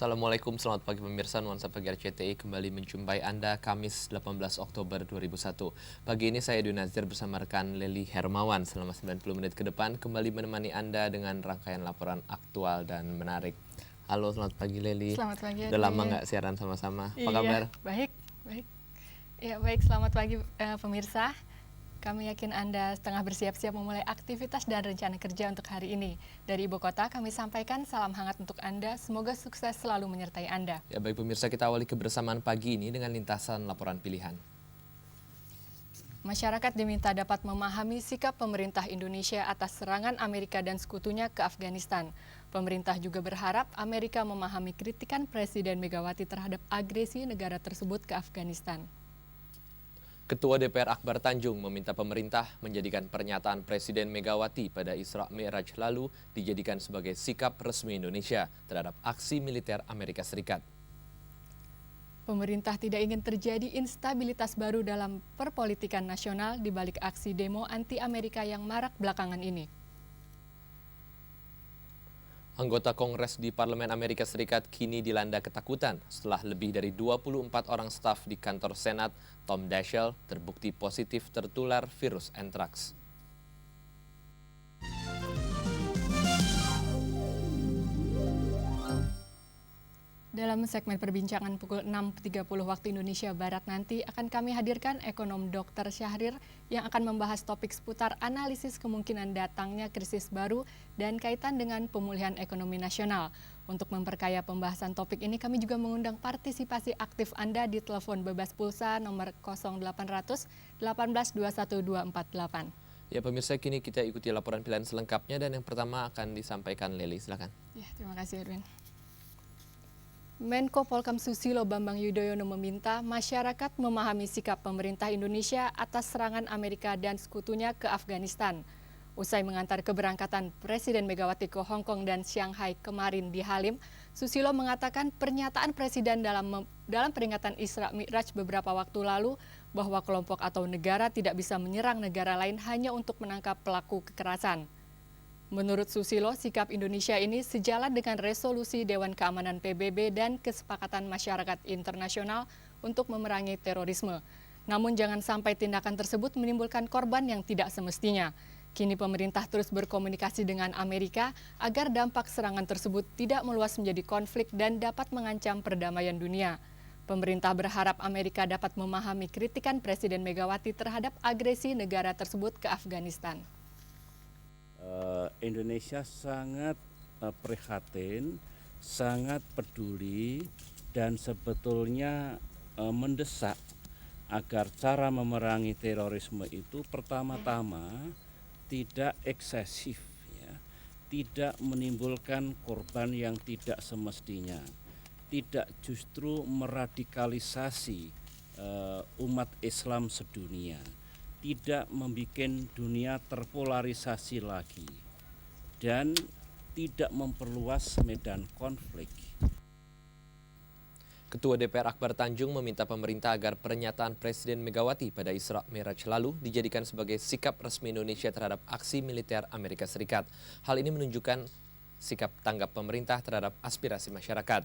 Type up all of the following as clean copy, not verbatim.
Assalamualaikum, selamat pagi pemirsa. Nuansa Pagi RCTI kembali menjumpai Anda Kamis 18 Oktober 2001. Pagi ini saya Dwi Nazir bersama rekan Leli Hermawan selama 90 menit ke depan kembali menemani Anda dengan rangkaian laporan aktual dan menarik. Halo, selamat pagi Leli. Selamat pagi. Udah lama nggak siaran sama-sama. Apa Iya, kabar? baik. Ya, baik. Selamat pagi pemirsa. Kami yakin Anda setengah bersiap-siap memulai aktivitas dan rencana kerja untuk hari ini. Dari Ibu Kota, kami sampaikan salam hangat untuk Anda. Semoga sukses selalu menyertai Anda. Ya baik pemirsa, kita awali kebersamaan pagi ini dengan lintasan laporan pilihan. Masyarakat diminta dapat memahami sikap pemerintah Indonesia atas serangan Amerika dan sekutunya ke Afghanistan. Pemerintah juga berharap Amerika memahami kritikan Presiden Megawati terhadap agresi negara tersebut ke Afghanistan. Ketua DPR Akbar Tanjung meminta pemerintah menjadikan pernyataan Presiden Megawati pada Isra Mi'raj lalu dijadikan sebagai sikap resmi Indonesia terhadap aksi militer Amerika Serikat. Pemerintah tidak ingin terjadi instabilitas baru dalam perpolitikan nasional di balik aksi demo anti-Amerika yang marak belakangan ini. Anggota Kongres di Parlemen Amerika Serikat kini dilanda ketakutan setelah lebih dari 24 orang staf di kantor Senat, Tom Daschle, terbukti positif tertular virus antraks. Dalam segmen perbincangan pukul 6.30 waktu Indonesia Barat nanti akan kami hadirkan ekonom Dr. Syahrir yang akan membahas topik seputar analisis kemungkinan datangnya krisis baru dan kaitan dengan pemulihan ekonomi nasional. Untuk memperkaya pembahasan topik ini kami juga mengundang partisipasi aktif Anda di telepon bebas pulsa nomor 0800 18 21 248. Ya pemirsa, kini kita ikuti laporan pilihan selengkapnya dan yang pertama akan disampaikan Leli, silakan. Ya, terima kasih Erwin. Menko Polhukam Susilo Bambang Yudhoyono meminta masyarakat memahami sikap pemerintah Indonesia atas serangan Amerika dan sekutunya ke Afghanistan. Usai mengantar keberangkatan Presiden Megawati ke Hong Kong dan Shanghai kemarin di Halim, Susilo mengatakan pernyataan Presiden dalam peringatan Isra Mi'raj beberapa waktu lalu bahwa kelompok atau negara tidak bisa menyerang negara lain hanya untuk menangkap pelaku kekerasan. Menurut Susilo, sikap Indonesia ini sejalan dengan resolusi Dewan Keamanan PBB dan kesepakatan masyarakat internasional untuk memerangi terorisme. Namun jangan sampai tindakan tersebut menimbulkan korban yang tidak semestinya. Kini pemerintah terus berkomunikasi dengan Amerika agar dampak serangan tersebut tidak meluas menjadi konflik dan dapat mengancam perdamaian dunia. Pemerintah berharap Amerika dapat memahami kritikan Presiden Megawati terhadap agresi negara tersebut ke Afghanistan. Indonesia sangat prihatin, sangat peduli dan sebetulnya mendesak agar cara memerangi terorisme itu pertama-tama tidak eksesif, ya, tidak menimbulkan korban yang tidak semestinya, tidak justru meradikalisasi umat Islam sedunia, tidak membuat dunia terpolarisasi lagi, dan tidak memperluas medan konflik. Ketua DPR Akbar Tanjung meminta pemerintah agar pernyataan Presiden Megawati pada Isra Mi'raj lalu dijadikan sebagai sikap resmi Indonesia terhadap aksi militer Amerika Serikat. Hal ini menunjukkan sikap tanggap pemerintah terhadap aspirasi masyarakat.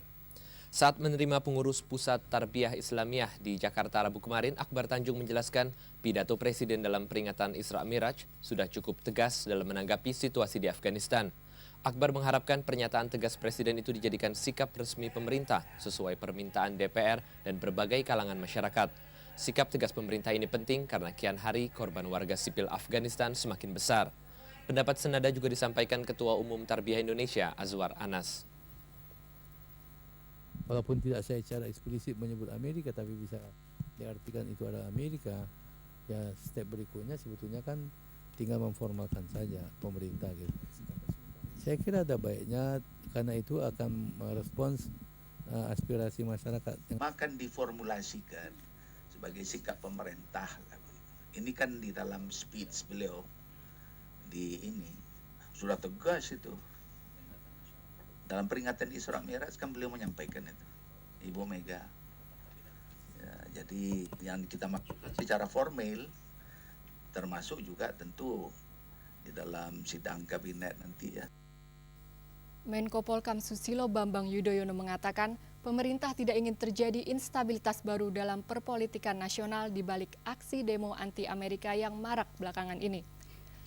Saat menerima pengurus Pusat Tarbiyah Islamiyah di Jakarta Rabu kemarin, Akbar Tanjung menjelaskan pidato Presiden dalam peringatan Isra Mi'raj sudah cukup tegas dalam menanggapi situasi di Afghanistan. Akbar mengharapkan pernyataan tegas Presiden itu dijadikan sikap resmi pemerintah sesuai permintaan DPR dan berbagai kalangan masyarakat. Sikap tegas pemerintah ini penting karena kian hari korban warga sipil Afghanistan semakin besar. Pendapat senada juga disampaikan Ketua Umum Tarbiyah Indonesia, Azwar Anas. Walaupun tidak saya secara eksplisit menyebut Amerika, tapi bisa diartikan itu adalah Amerika, ya step berikutnya sebetulnya kan tinggal memformalkan saja pemerintah gitu. Saya kira ada baiknya karena itu akan merespons aspirasi masyarakat. Akan diformulasikan sebagai sikap pemerintah. Ini kan di dalam speech beliau di ini sudah tegas itu. Dalam peringatan Isra Mi'raj kan beliau menyampaikan itu, Ibu Mega. Ya, jadi yang kita maksudkan secara formal, termasuk juga tentu di dalam sidang kabinet nanti ya. Menko Polkam Susilo Bambang Yudhoyono mengatakan pemerintah tidak ingin terjadi instabilitas baru dalam perpolitikan nasional di balik aksi demo anti-Amerika yang marak belakangan ini.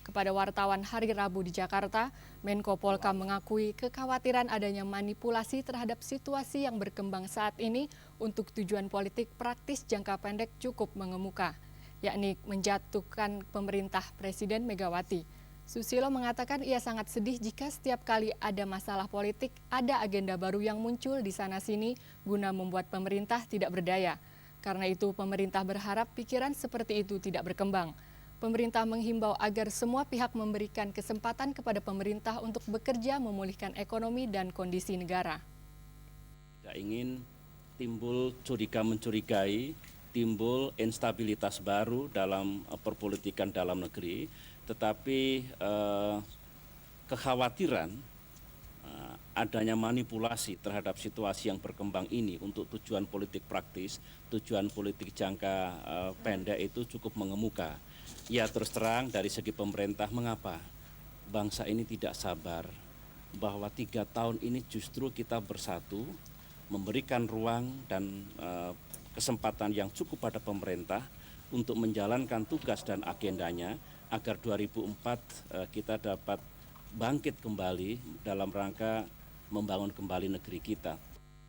Kepada wartawan hari Rabu di Jakarta, Menko Polkam mengakui kekhawatiran adanya manipulasi terhadap situasi yang berkembang saat ini untuk tujuan politik praktis jangka pendek cukup mengemuka, yakni menjatuhkan pemerintah Presiden Megawati. Susilo mengatakan ia sangat sedih jika setiap kali ada masalah politik, ada agenda baru yang muncul di sana-sini guna membuat pemerintah tidak berdaya. Karena itu pemerintah berharap pikiran seperti itu tidak berkembang. Pemerintah menghimbau agar semua pihak memberikan kesempatan kepada pemerintah untuk bekerja memulihkan ekonomi dan kondisi negara. Tidak ingin timbul curiga-mencurigai, timbul instabilitas baru dalam perpolitikan dalam negeri, tetapi kekhawatiran adanya manipulasi terhadap situasi yang berkembang ini untuk tujuan politik praktis, tujuan politik jangka pendek itu cukup mengemuka. Ya terus terang dari segi pemerintah, mengapa bangsa ini tidak sabar bahwa 3 tahun ini justru kita bersatu, memberikan ruang dan kesempatan yang cukup pada pemerintah untuk menjalankan tugas dan agendanya agar 2004 kita dapat bangkit kembali dalam rangka membangun kembali negeri kita.